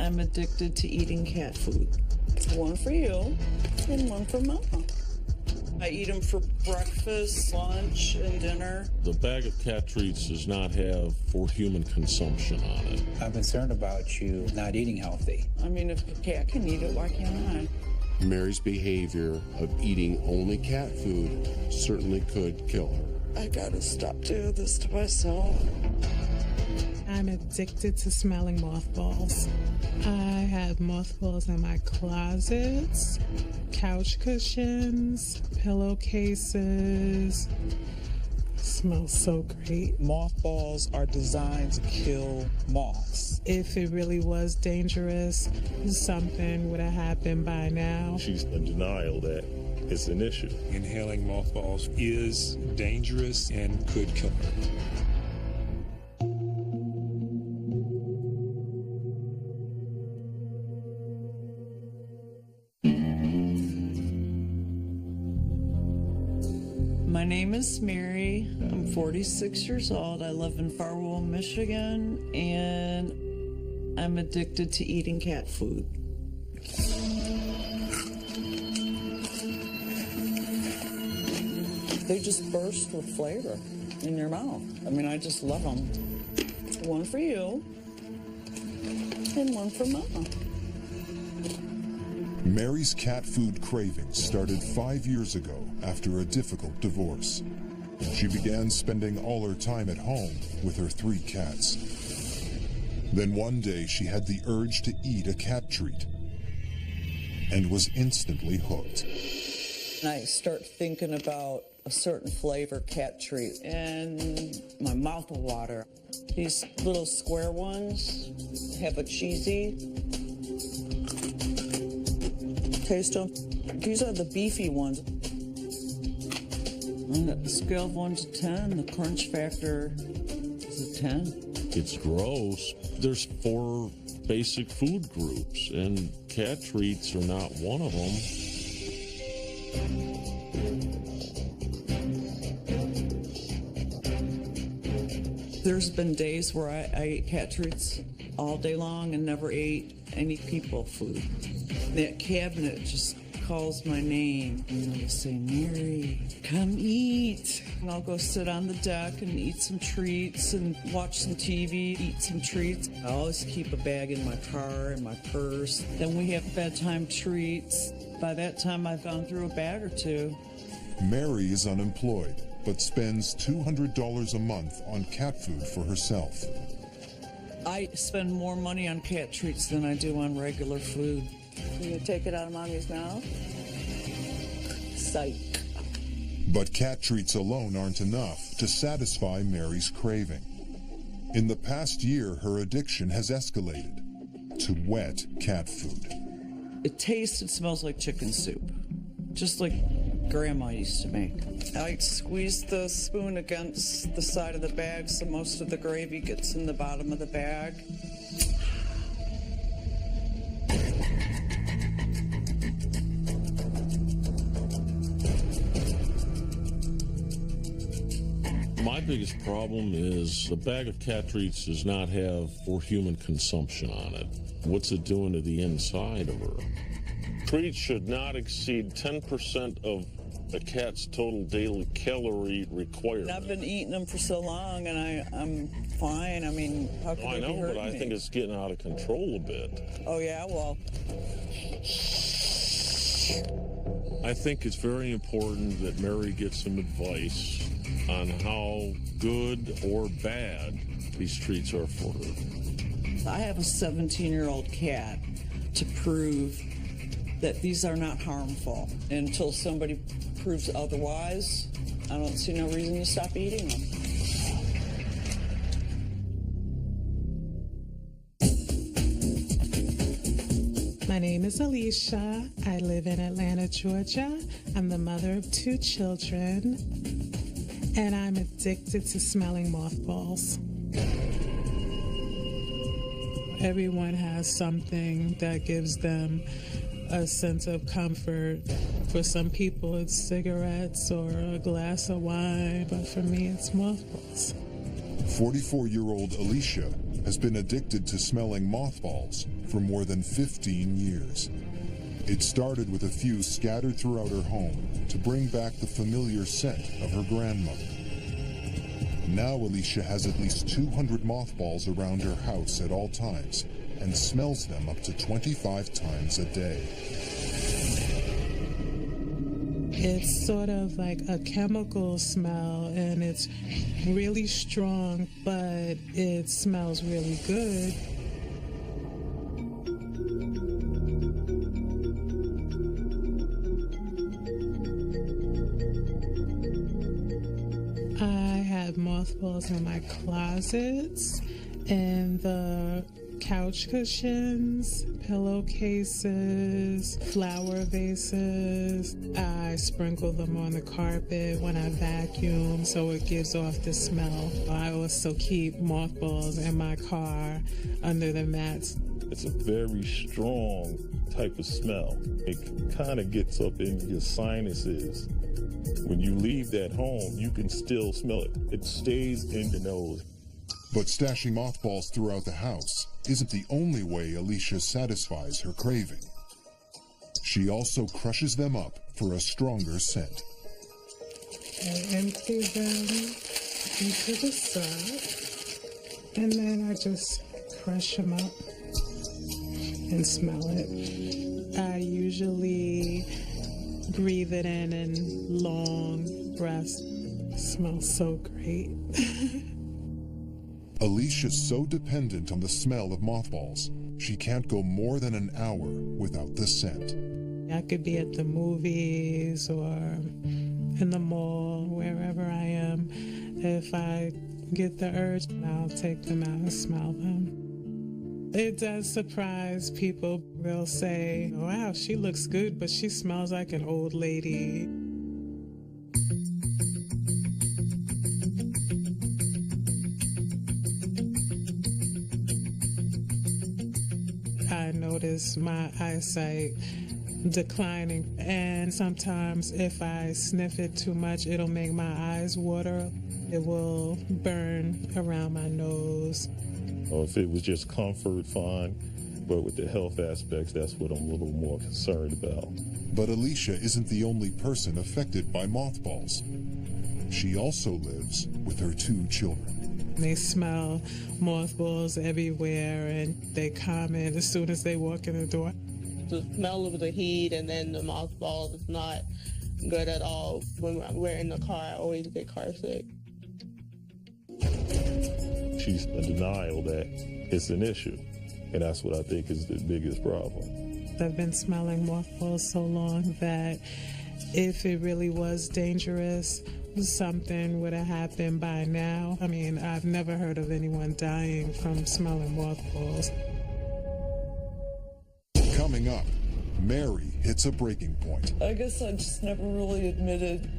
I'm addicted to eating cat food. One for you and one for Mama. I eat them for breakfast, lunch, and dinner. The bag of cat treats does not have for human consumption on it. I'm concerned about you not eating healthy. I mean, if a cat can eat it, why can't I? Mary's behavior of eating only cat food certainly could kill her. I gotta stop doing this to myself. I'm addicted to smelling mothballs. I have mothballs in my closets, couch cushions, pillowcases. Smells so great. Mothballs are designed to kill moths. If it really was dangerous, something would have happened by now. She's in denial that it's an issue. Inhaling mothballs is dangerous and could kill her. My name is Mary. I'm 46 years old. I live in Farwell, Michigan, and I'm addicted to eating cat food. They just burst with flavor in your mouth. I mean, I just love them. One for you and one for Mama. Mary's cat food cravings started 5 years ago after a difficult divorce. She began spending all her time at home with her 3 cats. Then one day she had the urge to eat a cat treat and was instantly hooked. And I start thinking about a certain flavor cat treat and my mouth will water. These little square ones have a cheesy taste them. These are the beefy ones. On a scale of 1 to 10, the crunch factor is a 10. It's gross. There's 4 basic food groups, and cat treats are not one of them. There's been days where I ate cat treats all day long and never ate any people food. That cabinet just calls my name and it'll say, Mary, come eat. And I'll go sit on the deck and eat some treats and watch some TV, eat some treats. I always keep a bag in my car and my purse. Then we have bedtime treats. By that time, I've gone through a bag or 2. Mary is unemployed, but spends $200 a month on cat food for herself. I spend more money on cat treats than I do on regular food. Can you take it out of Mommy's mouth? Psych. But cat treats alone aren't enough to satisfy Mary's craving. In the past year, her addiction has escalated to wet cat food. It tastes and smells like chicken soup, just like Grandma used to make. I squeeze the spoon against the side of the bag so most of the gravy gets in the bottom of the bag. My biggest problem is the bag of cat treats does not have for human consumption on it. What's it doing to the inside of her? Treats should not exceed 10% of a cat's total daily calorie requirement. I've been eating them for so long, and I'm fine. I mean, how could I they know, be but hurting I me? think it's getting out of control a bit. Oh, yeah? Well, I think it's very important that Mary gets some advice on how good or bad these treats are for her. I have a 17-year-old cat to prove that these are not harmful. Until somebody proves otherwise, I don't see no reason to stop eating them. My name is Alicia. I live in Atlanta, Georgia. I'm the mother of 2 children, and I'm addicted to smelling mothballs. Everyone has something that gives them a sense of comfort. For some people, it's cigarettes or a glass of wine, but for me, it's mothballs. 44-year-old Alicia has been addicted to smelling mothballs for more than 15 years. It started with a few scattered throughout her home to bring back the familiar scent of her grandmother. Now Alicia has at least 200 mothballs around her house at all times and smells them up to 25 times a day. It's sort of like a chemical smell, and it's really strong, but it smells really good. I have mothballs in my closets, in the couch cushions, pillowcases, flower vases. I sprinkle them on the carpet when I vacuum so it gives off the smell. I also keep mothballs in my car under the mats. It's a very strong type of smell. It kind of gets up in your sinuses. When you leave that home, you can still smell it. It stays in your nose. But stashing mothballs throughout the house isn't the only way Alicia satisfies her craving. She also crushes them up for a stronger scent. I empty them into the syrup, and then I just crush them up and smell it. I usually breathe it in long breaths. It smells so great. Alicia's so dependent on the smell of mothballs, she can't go more than an hour without the scent. I could be at the movies or in the mall, wherever I am. If I get the urge, I'll take them out and smell them. It does surprise people. They'll say, wow, she looks good, but she smells like an old lady. I notice my eyesight declining, and sometimes if I sniff it too much, it'll make my eyes water. It will burn around my nose. Or if it was just comfort, fine. But with the health aspects, that's what I'm a little more concerned about. But Alicia isn't the only person affected by mothballs. She also lives with her 2 children. They smell mothballs everywhere, and they comment as soon as they walk in the door. The smell of the heat and then the mothballs is not good at all. When we're in the car, I always get car sick. She's in denial that it's an issue, and that's what I think is the biggest problem. I've been smelling mothballs so long that if it really was dangerous, something would have happened by now. I mean, I've never heard of anyone dying from smelling mothballs. Coming up, Mary hits a breaking point. I guess I just never really admitted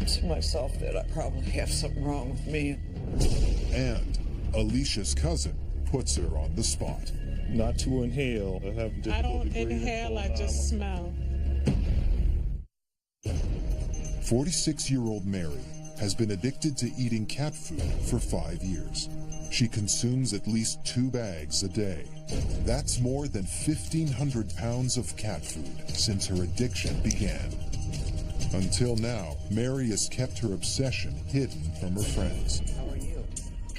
to myself that I probably have something wrong with me. And Alicia's cousin puts her on the spot. Not to inhale. I have difficulty I don't breathing inhale, I for just smell. 46-year-old Mary has been addicted to eating cat food for 5 years. She consumes at least 2 bags a day. That's more than 1,500 pounds of cat food since her addiction began. Until now, Mary has kept her obsession hidden from her friends. How are you?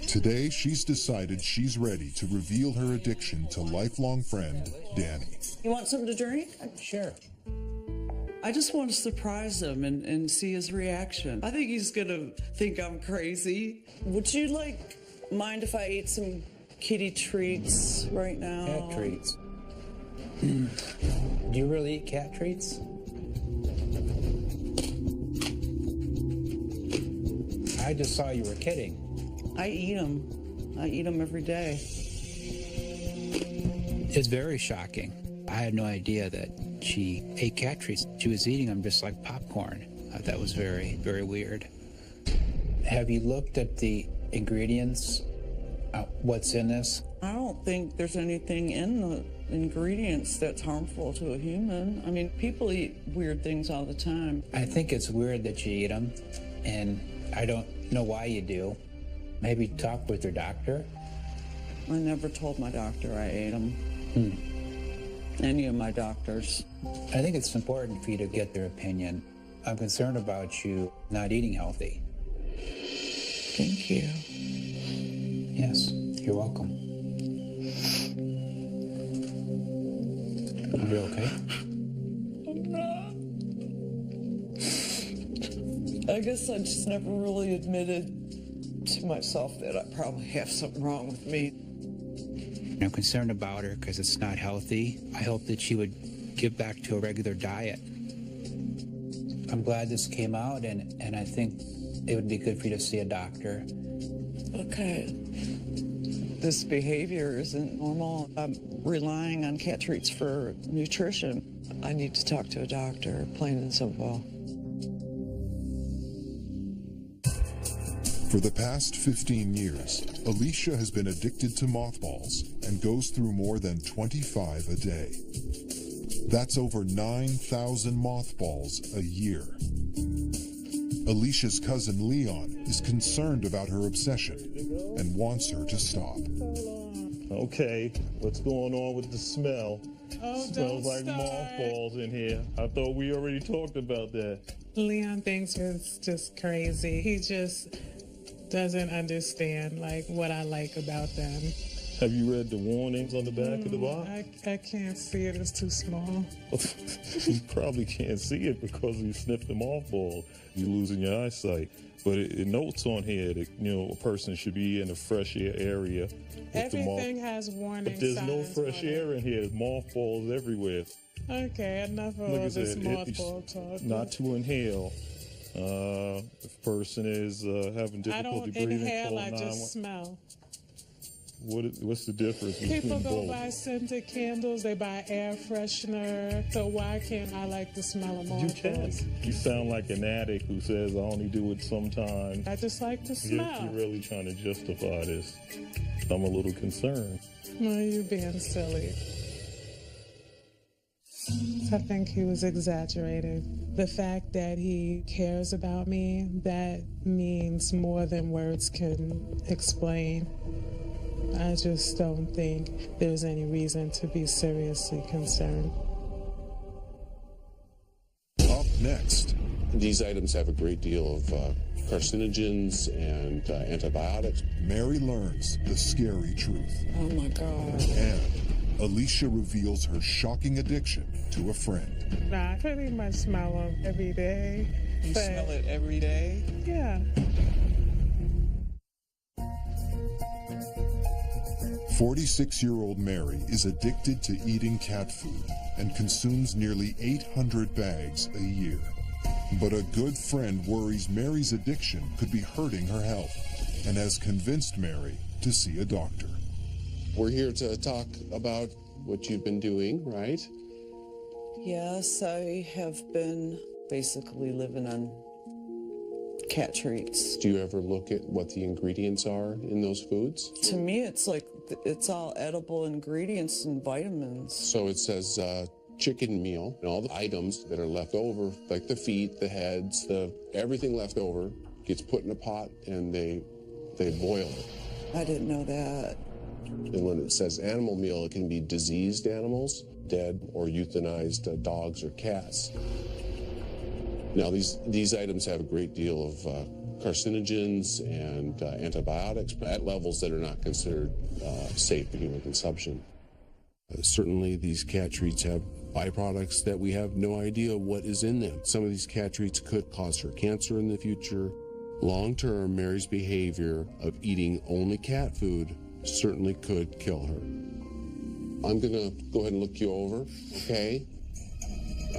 Today, she's decided she's ready to reveal her addiction to lifelong friend Danny. You want something to drink? Sure. I just want to surprise him and see his reaction. I think he's gonna think I'm crazy. Would you mind if I ate some kitty treats right now? Cat treats. Do you really eat cat treats? I just saw you were kidding. I eat them. I eat them every day. It's very shocking. I had no idea that she ate cat treats. She was eating them just like popcorn. That was very, very weird. Have you looked at the ingredients? What's in this? I don't think there's anything in the ingredients that's harmful to a human. I mean, people eat weird things all the time. I think it's weird that you eat them, and I don't know why you do. Maybe talk with your doctor. I never told my doctor I ate them. Any of my doctors. I think it's important for you to get their opinion. I'm concerned about you not eating healthy. Thank you. Yes, you're welcome. Are you okay? I guess I just never really admitted to myself that I probably have something wrong with me. I'm concerned about her because it's not healthy. I hope that she would get back to a regular diet. I'm glad this came out, and I think it would be good for you to see a doctor. Okay. This behavior isn't normal. I'm relying on cat treats for nutrition. I need to talk to a doctor, plain and simple. For the past 15 years, Alicia has been addicted to mothballs and goes through more than 25 a day. That's over 9,000 mothballs a year. Alicia's cousin Leon is concerned about her obsession and wants her to stop. Okay, what's going on with the smell? Oh, Smells don't like start. mothballs in here. I thought we already talked about that. Leon thinks it's just crazy. He just doesn't understand like what I like about them. Have you read the warnings on the back of the box? I can't see it. It's too small. You probably can't see it because you sniffed the mothball. You're losing your eyesight. But it notes on here that, a person should be in a fresh air area. With Everything has warning But there's no signs fresh on it. air in here. There's mothballs everywhere. Okay, enough of Like I all this said, mothball talk. not to inhale. If a person is having I difficulty don't breathing, inhale, call I 911. just smell. What's the difference between People go both? buy scented candles, they buy air freshener. So why can't I like the smell of You can. mothballs? You sound like an addict who says, I only do it sometimes. I just like the You're smell. really trying to justify this. I'm a little concerned. Well, you being silly. I think he was exaggerating. The fact that he cares about me, that means more than words can explain. I just don't think there's any reason to be seriously concerned. Up next, These items have a great deal of carcinogens and antibiotics. Mary learns the scary truth. Oh my God. And Alicia reveals her shocking addiction to a friend. I pretty much smell them every day. You but smell it every day? yeah. 46-year-old Mary is addicted to eating cat food and consumes nearly 800 bags a year. But a good friend worries Mary's addiction could be hurting her health and has convinced Mary to see a doctor. We're here to talk about what you've been doing, right? Yes, I have been basically living on cat treats. Do you ever look at what the ingredients are in those foods? To me, it's like it's all edible ingredients and vitamins. So it says chicken meal, and all the items that are left over, like the feet, the heads, everything left over gets put in a pot and they boil it. I didn't know that. And when it says animal meal, it can be diseased animals, dead or euthanized dogs or cats. Now, these items have a great deal of carcinogens and antibiotics at levels that are not considered safe for human consumption. Certainly, these cat treats have byproducts that we have no idea what is in them. Some of these cat treats could cause her cancer in the future. Long-term, Mary's behavior of eating only cat food certainly could kill her. I'm going to go ahead and look you over, okay?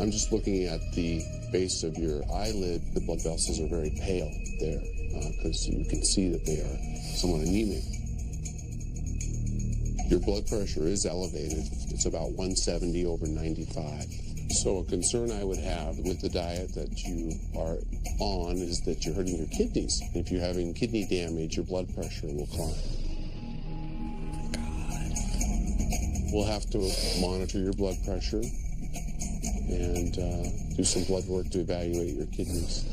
I'm just looking at the base of your eyelid. The blood vessels are very pale there because you can see that they are somewhat anemic. Your blood pressure is elevated. It's about 170 over 95. So a concern I would have with the diet that you are on is that you're hurting your kidneys. If you're having kidney damage, your blood pressure will climb. We'll have to monitor your blood pressure and do some blood work to evaluate your kidneys.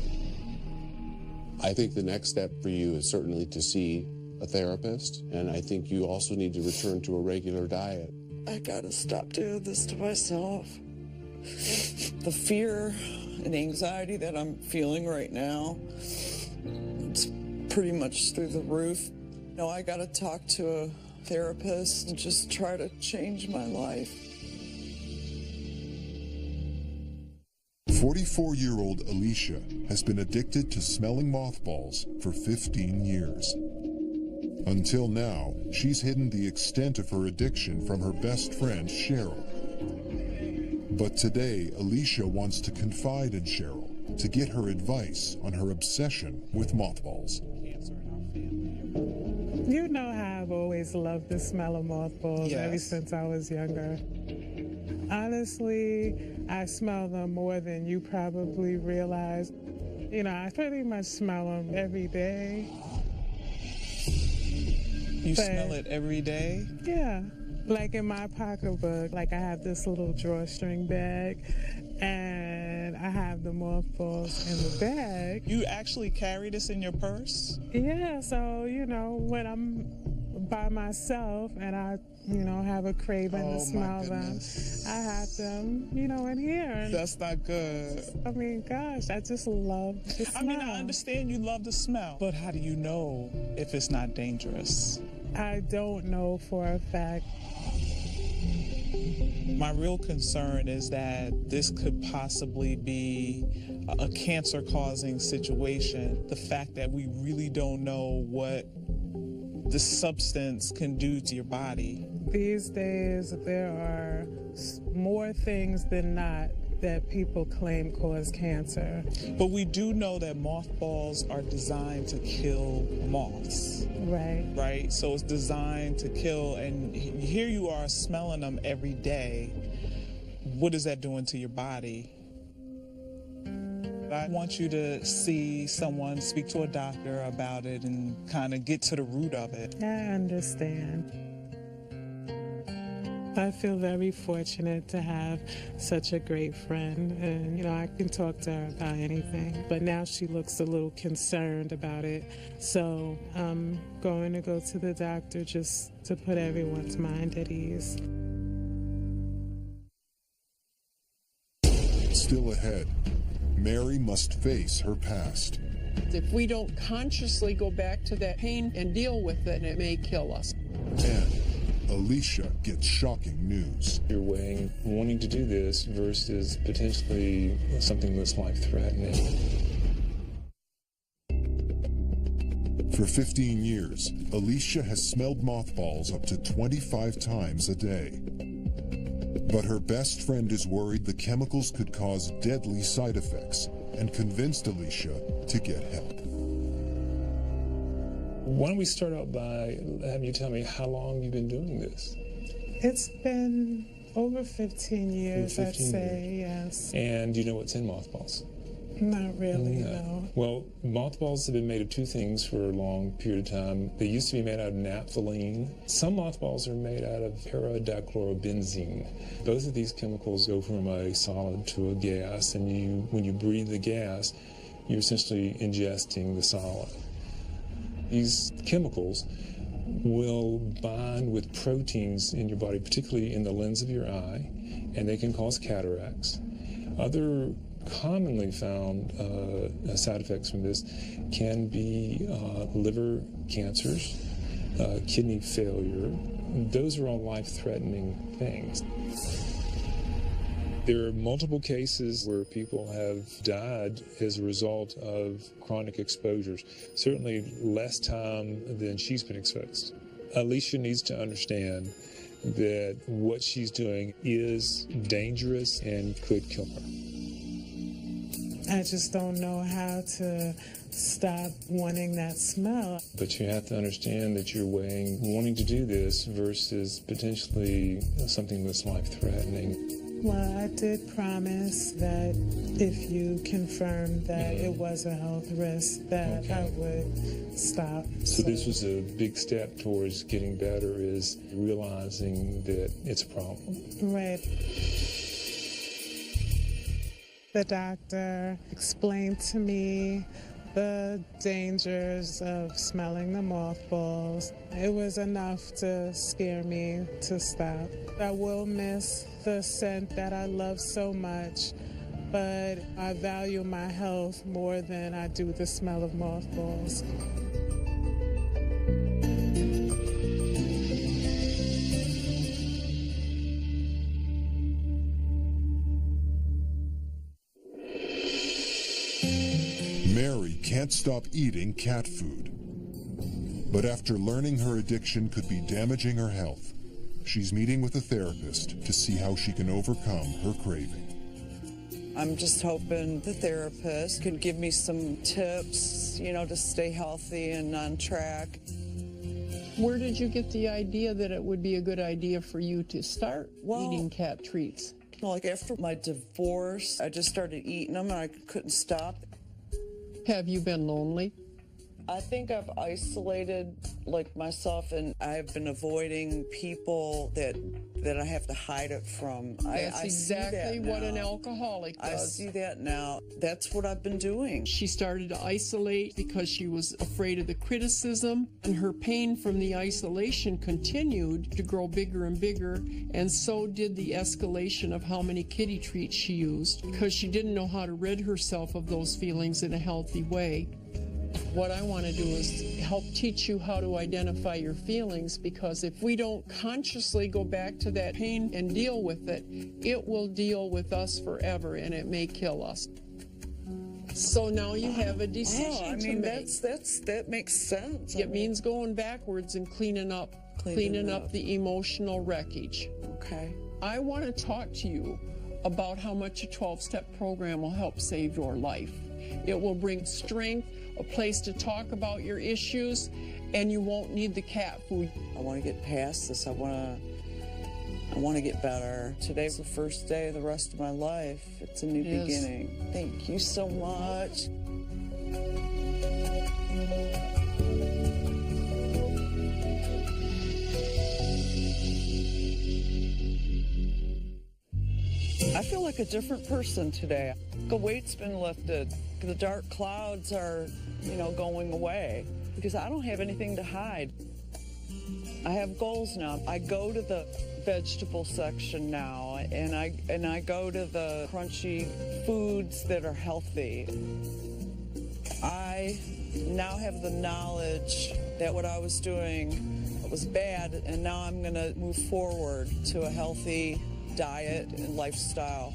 I think the next step for you is certainly to see a therapist, and I think you also need to return to a regular diet. I gotta stop doing this to myself. The fear and anxiety that I'm feeling right now, it's pretty much through the roof. No, I gotta talk to a therapist and just try to change my life. 44-year-old Alicia has been addicted to smelling mothballs for 15 years. Until now, she's hidden the extent of her addiction from her best friend, Cheryl. But today, Alicia wants to confide in Cheryl to get her advice on her obsession with mothballs. You know how I've always loved the smell of mothballs ever since I was younger. Honestly, I smell them more than you probably realize. You know, I pretty much smell them every day. You smell it every day? Yeah. Like in my pocketbook, like I have this little drawstring bag, and I have the mothballs in the bag. You actually carry this in your purse? Yeah, so, you know, when I'm by myself and I, you know, have a craving to smell them, I have them, you know, in here. That's not good. I mean, gosh, I just love the smell. I mean, I understand you love the smell, but how do you know if it's not dangerous? I don't know for a fact. My real concern is that this could possibly be a cancer-causing situation. The fact that we really don't know what the substance can do to your body. These days, there are more things than not that people claim cause cancer. But we do know that mothballs are designed to kill moths. Right. Right? So it's designed to kill, and here you are smelling them every day. What is that doing to your body? I want you to see someone, speak to a doctor about it, and kind of get to the root of it. I understand. I feel very fortunate to have such a great friend, and you know, I can talk to her about anything, but now she looks a little concerned about it, so I'm going to go to the doctor just to put everyone's mind at ease. Still ahead, Mary must face her past. If we don't consciously go back to that pain and deal with it, it may kill us. And Alicia gets shocking news. You're weighing wanting to do this versus potentially something that's life-threatening. For 15 years, Alicia has smelled mothballs up to 25 times a day. But her best friend is worried the chemicals could cause deadly side effects and convinced Alicia to get help. Why don't we start out by having you tell me how long you've been doing this? It's been over 15 years, I'd say, yes. And do you know what's in mothballs? Not really, no. Well, mothballs have been made of two things for a long period of time. They used to be made out of naphthalene. Some mothballs are made out of para-dichlorobenzene. Both of these chemicals go from a solid to a gas, and when you breathe the gas, you're essentially ingesting the solid. These chemicals will bind with proteins in your body, particularly in the lens of your eye, and they can cause cataracts. Other commonly found side effects from this can be liver cancers, kidney failure. Those are all life-threatening things. There are multiple cases where people have died as a result of chronic exposures, certainly less time than she's been exposed. Alicia needs to understand that what she's doing is dangerous and could kill her. I just don't know how to stop wanting that smell. But you have to understand that you're weighing wanting to do this versus potentially something that's life-threatening. Well, I did promise that if you confirmed that it was a health risk, that I would stop. So this was a big step towards getting better, is realizing that it's a problem. Right. The doctor explained to me the dangers of smelling the mothballs. It was enough to scare me to stop. I will miss the scent that I love so much, but I value my health more than I do the smell of mothballs. Mary can't stop eating cat food. But after learning her addiction could be damaging her health, she's meeting with a therapist to see how she can overcome her craving. I'm just hoping the therapist can give me some tips, to stay healthy and on track. Where did you get the idea that it would be a good idea for you to start eating cat treats? Like after my divorce, I just started eating them and I couldn't stop. Have you been lonely? I think I've isolated myself, and I've been avoiding people that I have to hide it from. That's I exactly what an alcoholic does. I see that now. That's what I've been doing. She started to isolate because she was afraid of the criticism, and her pain from the isolation continued to grow bigger and bigger, and so did the escalation of how many kitty treats she used, because she didn't know how to rid herself of those feelings in a healthy way. What I want to do is help teach you how to identify your feelings, because if we don't consciously go back to that pain and deal with it, it will deal with us forever and it may kill us. So now you have a decision to make. That makes sense. It means going backwards and cleaning up the emotional wreckage. Okay. I want to talk to you about how much a 12-step program will help save your life. It will bring strength, a place to talk about your issues, and you won't need the cat food. I want to get past this. I want to get better. Today's the first day of the rest of my life. It's a new beginning. Thank you so much. I feel like a different person today. The weight's been lifted. The dark clouds are, going away because I don't have anything to hide. I have goals now. I go to the vegetable section now, and I go to the crunchy foods that are healthy. I now have the knowledge that what I was doing was bad, and now I'm going to move forward to a healthy diet and lifestyle.